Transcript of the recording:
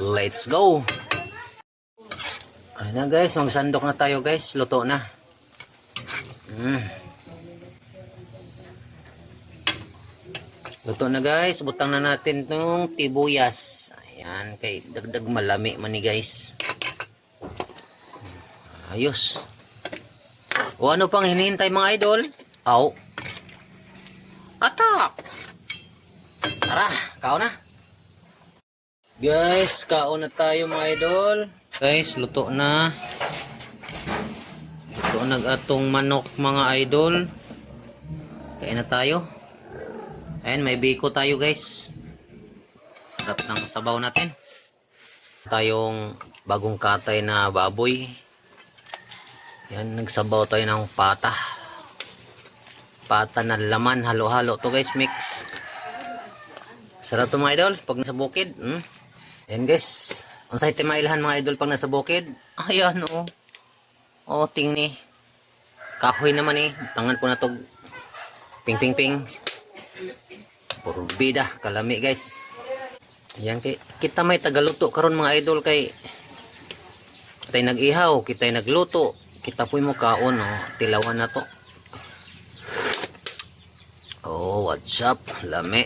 Let's go. Ayun na guys, magsandok na tayo guys. Luto na. Luto na guys. Butang na natin tong tibuyas. Ayan, kay dagdag malami man ni guys. Ayos. O ano pang hinihintay mga idol? Aw. Atak! Tara, kao na. Guys, kao na tayo mga idol. Guys, luto na. Luto na atong manok mga idol. Kain na tayo. Ayan, may biko tayo guys. Sarap ng sabaw natin. Tayong bagong katay na baboy. Yan, nagsabaw tayo ng pata. Pata na laman, halo-halo to guys, mix. Sarap to mga idol, pag nasa bukid. Yan guys, ang sa mailahan mga idol pag nasa bukid. Ayan o. O, tingni. Kahoy naman eh. Tangan ko na to. Ping ping ping. Puro bida, kalami guys. Yan, kita may tagaluto karon mga idol kay kita'y nag-ihaw, kita'y nagluto. Kita po'y mukaon, tilawan na to. Oh, what's up? Lami.